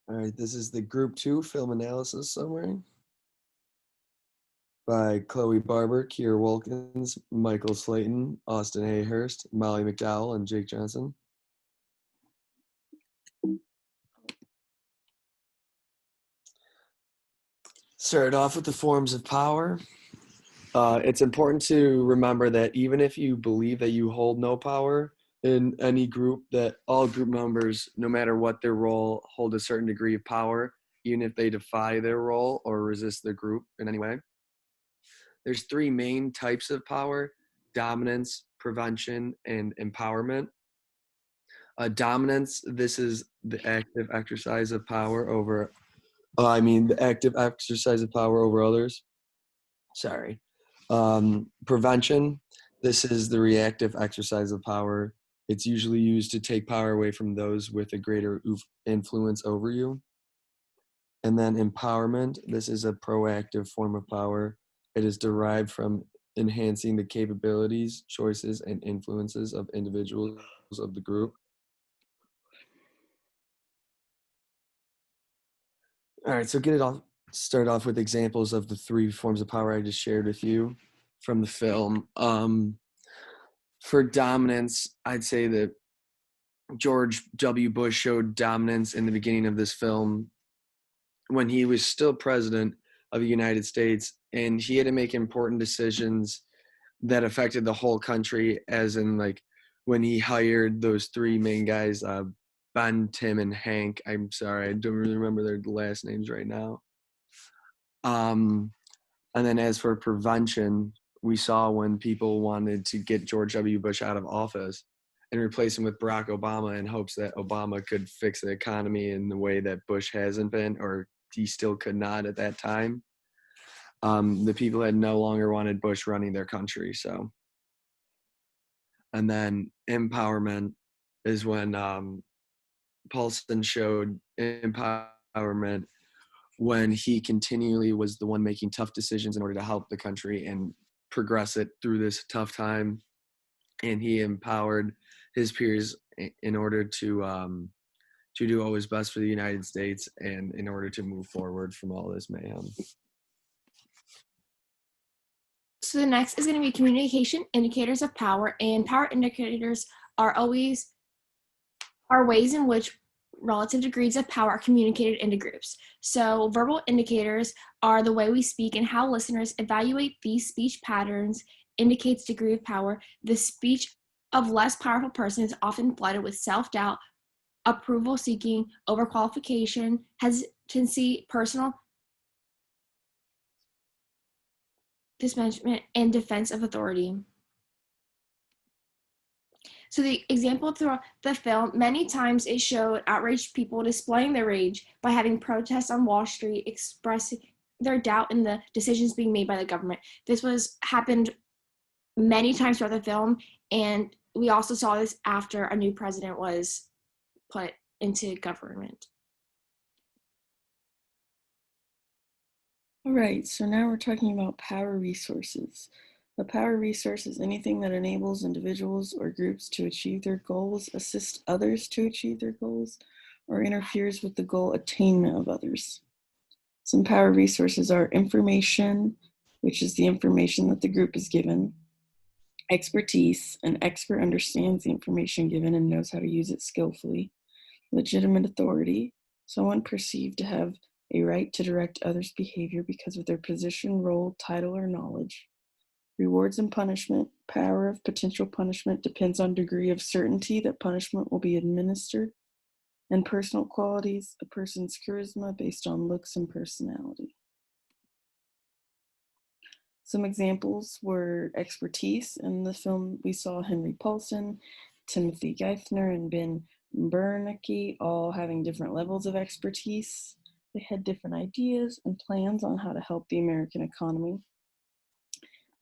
All right, this is the Group 2 Film Analysis Summary by Chloe Barber, Kier Wilkins, Michael Slayton, Austin Hayhurst, Molly McDowell, and Jake Johnson. Start off with the forms of power. It's important to remember that even if you believe that you hold no power in any group, that all group members, no matter what their role, hold a certain degree of power, even if they defy their role or resist the group in any way. There's three main types of power: dominance, prevention, and empowerment. Dominance, this is the active exercise of power over, the active exercise of power over others. Sorry. Prevention, this is the reactive exercise of power. It's usually used to take power away from those with a greater influence over you. And then empowerment, this is a proactive form of power. It is derived from enhancing the capabilities, choices, and influences of individuals of the group. All right, so start off with examples of the three forms of power I just shared with you from the film. For dominance, I'd say that George W. Bush showed dominance in the beginning of this film when he was still president of the United States, and he had to make important decisions that affected the whole country, as in like when he hired those three main guys, Ben, Tim, and Hank. I'm sorry, I don't really remember their last names right now. And then as for prevention, we saw when people wanted to get George W. Bush out of office and replace him with Barack Obama in hopes that Obama could fix the economy in the way that Bush hasn't been, or he still could not at that time. The people had no longer wanted Bush running their country. So, and then empowerment is when Paulson showed empowerment when he continually was the one making tough decisions in order to help the country and progress it through this tough time. And he empowered his peers in order to do what was best for the United States and in order to move forward from all this mayhem. So the next is going to be communication indicators of power, and power indicators are ways in which relative degrees of power are communicated into groups. So verbal indicators are the way we speak and how listeners evaluate these speech patterns indicates degree of power. The speech of less powerful person is often flooded with self-doubt, approval seeking, overqualification, hesitancy, personal dismissment, and defense of authority. So the example throughout the film, many times it showed outraged people displaying their rage by having protests on Wall Street, expressing their doubt in the decisions being made by the government. This happened many times throughout the film, and we also saw this after a new president was put into government. All right, so now we're talking about power resources. A power resource is anything that enables individuals or groups to achieve their goals, assist others to achieve their goals, or interferes with the goal attainment of others. Some power resources are information, which is the information that the group is given; expertise, an expert understands the information given and knows how to use it skillfully; legitimate authority, someone perceived to have a right to direct others' behavior because of their position, role, title, or knowledge; rewards and punishment, power of potential punishment depends on degree of certainty that punishment will be administered; and personal qualities, a person's charisma based on looks and personality. Some examples were expertise. In the film, we saw Henry Paulson, Timothy Geithner, and Ben Bernanke all having different levels of expertise. They had different ideas and plans on how to help the American economy.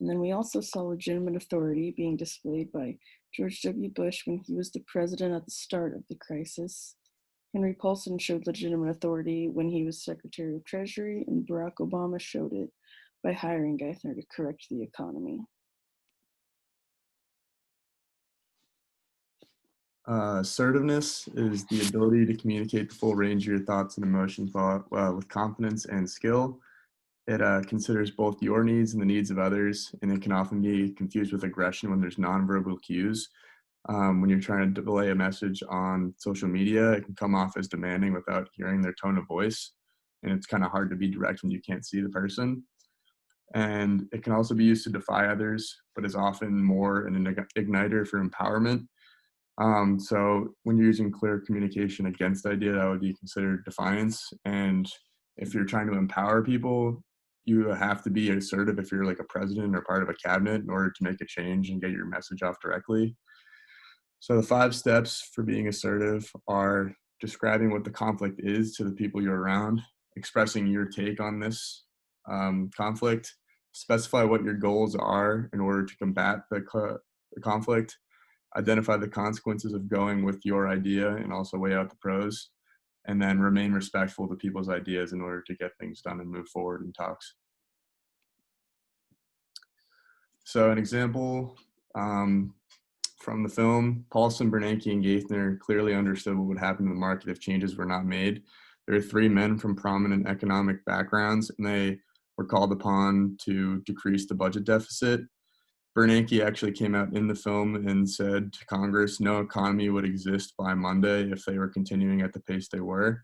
And then we also saw legitimate authority being displayed by George W. Bush when he was the president at the start of the crisis. Henry Paulson showed legitimate authority when he was Secretary of Treasury, and Barack Obama showed it by hiring Geithner to correct the economy. Assertiveness is the ability to communicate the full range of your thoughts and emotions with confidence and skill. It considers both your needs and the needs of others, and it can often be confused with aggression when there's nonverbal cues. When you're trying to relay a message on social media, it can come off as demanding without hearing their tone of voice, and it's kind of hard to be direct when you can't see the person. And it can also be used to defy others, but is often more an igniter for empowerment. So when you're using clear communication against the idea, that would be considered defiance. And if you're trying to empower people, you have to be assertive if you're like a president or part of a cabinet in order to make a change and get your message off directly. So the 5 steps for being assertive are describing what the conflict is to the people you're around, expressing your take on this conflict, specify what your goals are in order to combat the conflict, identify the consequences of going with your idea and also weigh out the pros, and then remain respectful to people's ideas in order to get things done and move forward in talks. So an example from the film, Paulson, Bernanke, and Gaithner clearly understood what would happen to the market if changes were not made. There are 3 men from prominent economic backgrounds, and they were called upon to decrease the budget deficit. Bernanke actually came out in the film and said to Congress no economy would exist by Monday if they were continuing at the pace they were.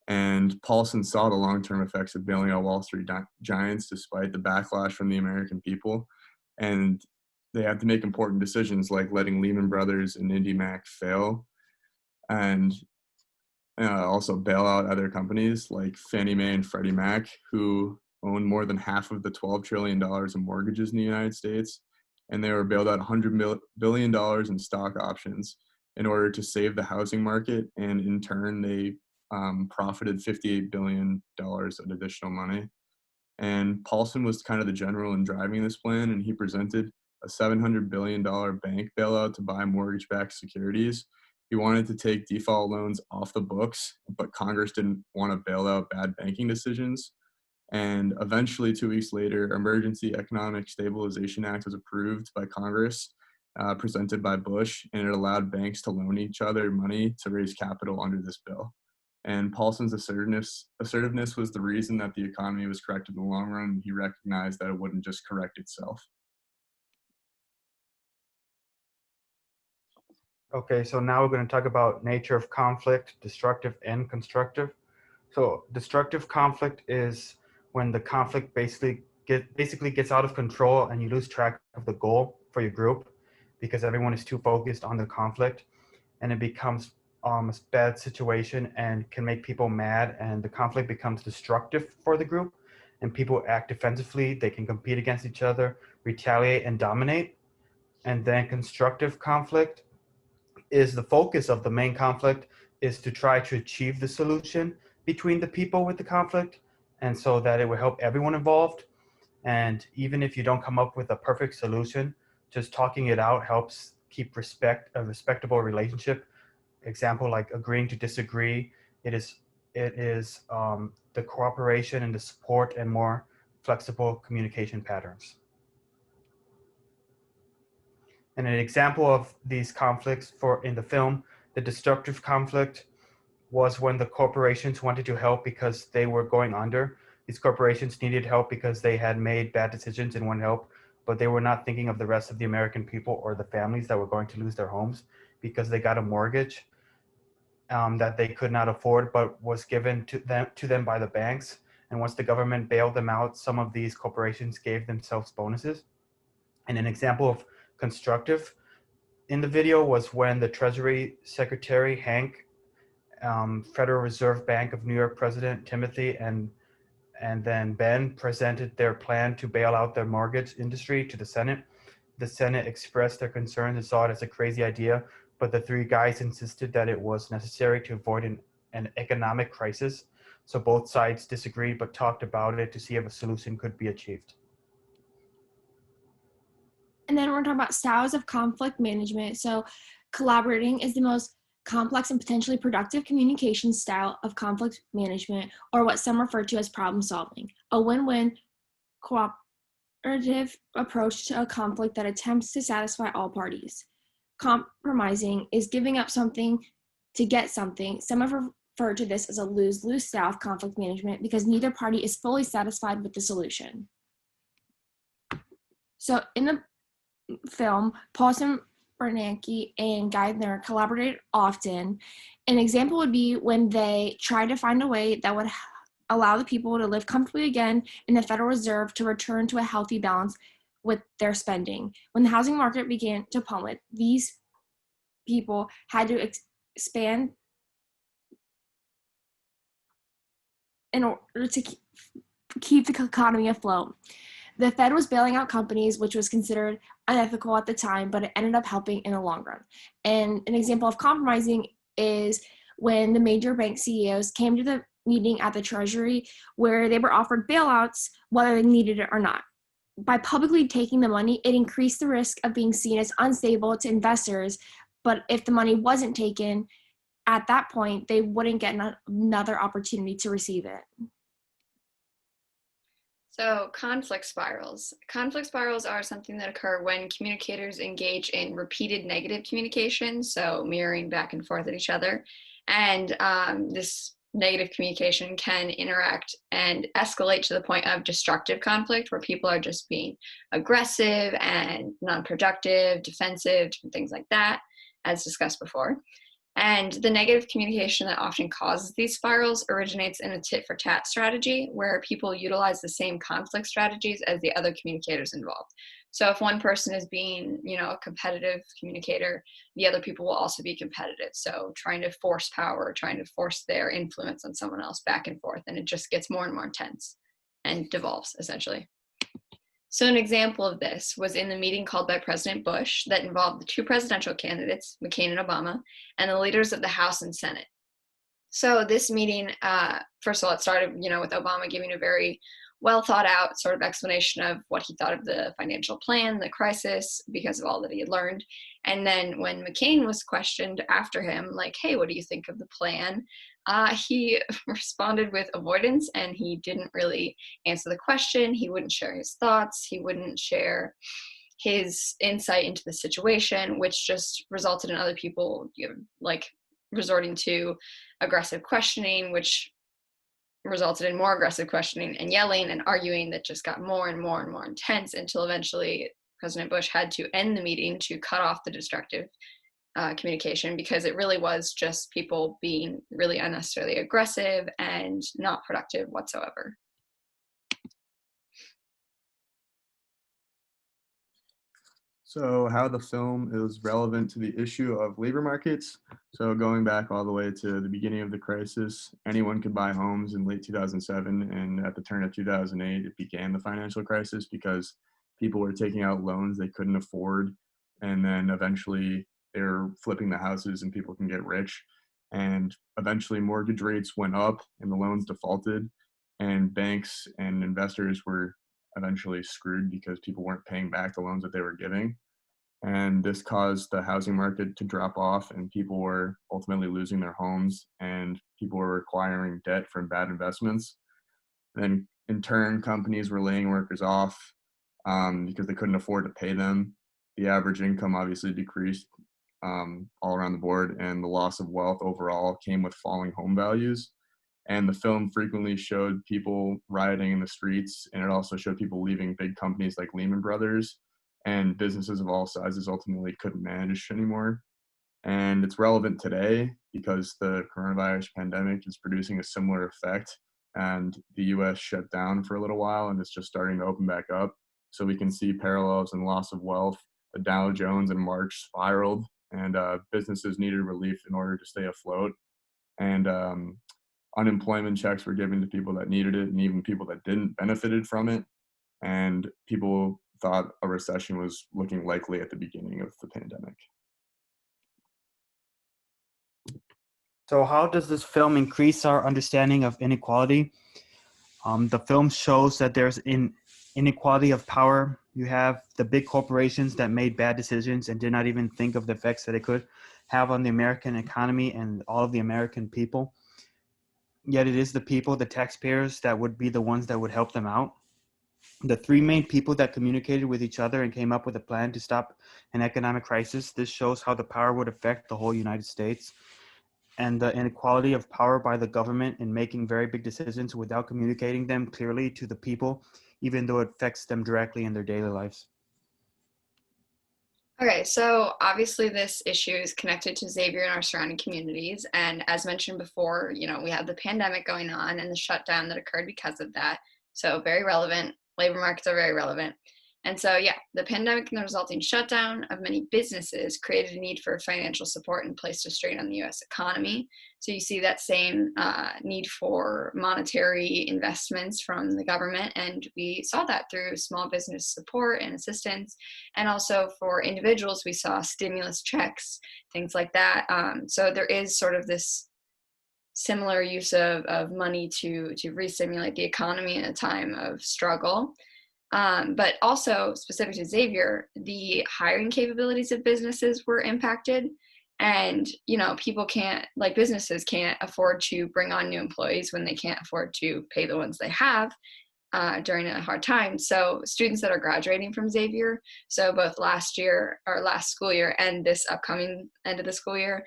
And Paulson saw the long-term effects of bailing out Wall Street giants despite the backlash from the American people. And they had to make important decisions like letting Lehman Brothers and IndyMac fail, and also bail out other companies like Fannie Mae and Freddie Mac, who own more than half of the $12 trillion in mortgages in the United States. And they were bailed out $100 billion in stock options in order to save the housing market. And in turn, they profited $58 billion of additional money. And Paulson was kind of the general in driving this plan, and he presented a $700 billion bank bailout to buy mortgage-backed securities. He wanted to take default loans off the books, but Congress didn't want to bail out bad banking decisions. And eventually, 2 weeks later, Emergency Economic Stabilization Act was approved by Congress, presented by Bush, and it allowed banks to loan each other money to raise capital under this bill. And Paulson's assertiveness was the reason that the economy was corrected in the long run. He recognized that it wouldn't just correct itself. Okay, so now we're going to talk about nature of conflict, destructive and constructive. So destructive conflict is when the conflict basically gets out of control and you lose track of the goal for your group because everyone is too focused on the conflict, and it becomes a bad situation and can make people mad, and the conflict becomes destructive for the group and people act defensively. They can compete against each other, retaliate, and dominate. And then constructive conflict is the focus of the main conflict is to try to achieve the solution between the people with the conflict, and so that it will help everyone involved. And even if you don't come up with a perfect solution, just talking it out helps keep a respectable relationship. Example, like agreeing to disagree. It is the cooperation and the support and more flexible communication patterns. And an example of these conflicts in the film, the destructive conflict was when the corporations wanted to help because they were going under. These corporations needed help because they had made bad decisions and wanted help, but they were not thinking of the rest of the American people or the families that were going to lose their homes because they got a mortgage that they could not afford, but was given to them by the banks. And once the government bailed them out, some of these corporations gave themselves bonuses. And an example of constructive in the video was when the Treasury Secretary Hank, Federal Reserve Bank of New York President Timothy, and then Ben presented their plan to bail out the mortgage industry to the Senate. The Senate expressed their concerns and saw it as a crazy idea, but the 3 guys insisted that it was necessary to avoid an economic crisis. So both sides disagreed, but talked about it to see if a solution could be achieved. And then we're talking about styles of conflict management. So collaborating is the most complex and potentially productive communication style of conflict management, or what some refer to as problem solving, a win-win cooperative approach to a conflict that attempts to satisfy all parties. compromising is giving up something to get something. Some have referred to this as a lose-lose style of conflict management because neither party is fully satisfied with the solution. So in the film, Paulson, Bernanke, and Geithner collaborated often. An example would be when they tried to find a way that would allow the people to live comfortably again and the Federal Reserve to return to a healthy balance with their spending. When the housing market began to plummet, these people had to expand in order to keep the economy afloat. The Fed was bailing out companies, which was considered unethical at the time, but it ended up helping in the long run. And an example of compromising is when the major bank CEOs came to the meeting at the Treasury where they were offered bailouts whether they needed it or not. By publicly taking the money, it increased the risk of being seen as unstable to investors, but if the money wasn't taken, at that point, they wouldn't get another opportunity to receive it. So conflict spirals. Conflict spirals are something that occur when communicators engage in repeated negative communication, so mirroring back and forth at each other. And this negative communication can interact and escalate to the point of destructive conflict, where people are just being aggressive and non-productive, defensive, different things like that, as discussed before. And the negative communication that often causes these spirals originates in a tit-for-tat strategy, where people utilize the same conflict strategies as the other communicators involved. So if one person is being, a competitive communicator, the other people will also be competitive. So trying to force power, trying to force their influence on someone else back and forth, and it just gets more and more intense and devolves, essentially. So an example of this was in the meeting called by President Bush that involved the two presidential candidates, McCain and Obama, and the leaders of the House and Senate. So this meeting, first of all, it started, with Obama giving a very well thought out sort of explanation of what he thought of the financial plan, the crisis, because of all that he had learned. And then when McCain was questioned after him, like, hey, what do you think of the plan? He responded with avoidance, and he didn't really answer the question. He wouldn't share his thoughts. He wouldn't share his insight into the situation, which just resulted in other people, resorting to aggressive questioning, which resulted in more aggressive questioning and yelling and arguing that just got more and more and more intense until eventually President Bush had to end the meeting to cut off the destructive communication, because it really was just people being really unnecessarily aggressive and not productive whatsoever. So how the film is relevant to the issue of labor markets. So going back all the way to the beginning of the crisis, anyone could buy homes in late 2007, and at the turn of 2008, it began the financial crisis because people were taking out loans they couldn't afford, and then eventually they're flipping the houses and people can get rich. And eventually mortgage rates went up and the loans defaulted, and banks and investors were eventually screwed because people weren't paying back the loans that they were giving. And this caused the housing market to drop off, and people were ultimately losing their homes, and people were acquiring debt from bad investments. Then in turn, companies were laying workers off because they couldn't afford to pay them. The average income obviously decreased all around the board, and the loss of wealth overall came with falling home values. And the film frequently showed people rioting in the streets, and it also showed people leaving big companies like Lehman Brothers, and businesses of all sizes ultimately couldn't manage anymore. And it's relevant today because the coronavirus pandemic is producing a similar effect, and the US shut down for a little while and it's just starting to open back up. So we can see parallels in loss of wealth. The Dow Jones in March spiraled, and businesses needed relief in order to stay afloat. And unemployment checks were given to people that needed it, and even people that didn't benefited from it. And people thought a recession was looking likely at the beginning of the pandemic. So how does this film increase our understanding of inequality? The film shows that there's inequality of power. You have the big corporations that made bad decisions and did not even think of the effects that it could have on the American economy and all of the American people. Yet it is the people, the taxpayers, that would be the ones that would help them out. the three main people that communicated with each other and came up with a plan to stop an economic crisis. This shows how the power would affect the whole United States, and the inequality of power by the government in making very big decisions without communicating them clearly to the people, even though it affects them directly in their daily lives. Okay, so obviously this issue is connected to Xavier and our surrounding communities. And as mentioned before, we had the pandemic going on and the shutdown that occurred because of that. So very relevant. Labor markets are very relevant. And so, yeah, the pandemic and the resulting shutdown of many businesses created a need for financial support in place to straighten the US economy. So you see that same need for monetary investments from the government. And we saw that through small business support and assistance. And also for individuals, we saw stimulus checks, things like that. So there is sort of this similar use of money to re-stimulate the economy in a time of struggle. But also specific to Xavier, the hiring capabilities of businesses were impacted. And, businesses can't afford to bring on new employees when they can't afford to pay the ones they have during a hard time. So students that are graduating from Xavier, so both last school year and this upcoming end of the school year,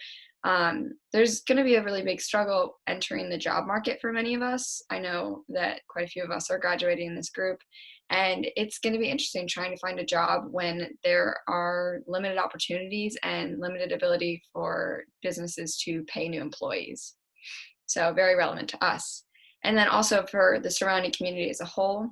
there's going to be a really big struggle entering the job market for many of us. I know that quite a few of us are graduating in this group. And it's going to be interesting trying to find a job when there are limited opportunities and limited ability for businesses to pay new employees. So very relevant to us. And then also for the surrounding community as a whole,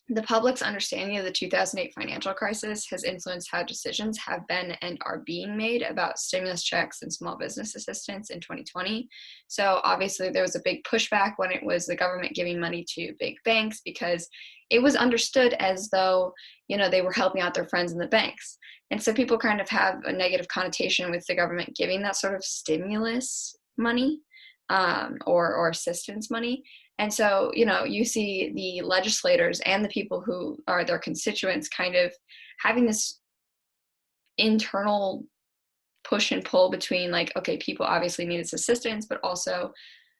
the public's understanding of the 2008 financial crisis has influenced how decisions have been and are being made about stimulus checks and small business assistance in 2020. So obviously there was a big pushback when it was the government giving money to big banks because it was understood as though, they were helping out their friends in the banks. And so people kind of have a negative connotation with the government giving that sort of stimulus money or assistance money. And so, you see the legislators and the people who are their constituents kind of having this internal push and pull between okay, people obviously need this assistance, but also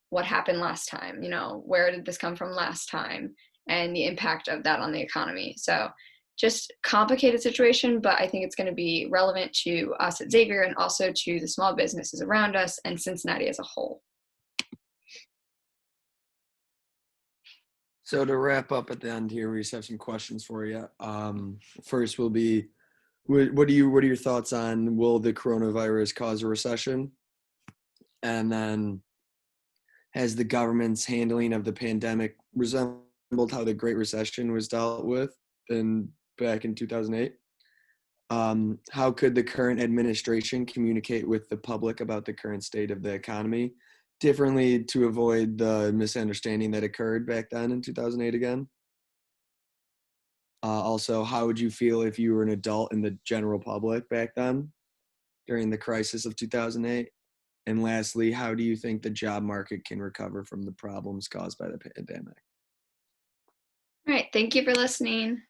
what happened last time, where did this come from last time and the impact of that on the economy. So just complicated situation, but I think it's going to be relevant to us at Xavier and also to the small businesses around us and Cincinnati as a whole. So to wrap up at the end here, we just have some questions for you. First will be, what are your thoughts on, will the coronavirus cause a recession? And then, has the government's handling of the pandemic resembled how the Great Recession was dealt with back in 2008? How could the current administration communicate with the public about the current state of the economy differently to avoid the misunderstanding that occurred back then in 2008 again? Also, how would you feel if you were an adult in the general public back then during the crisis of 2008? And lastly, how do you think the job market can recover from the problems caused by the pandemic? All right. Thank you for listening.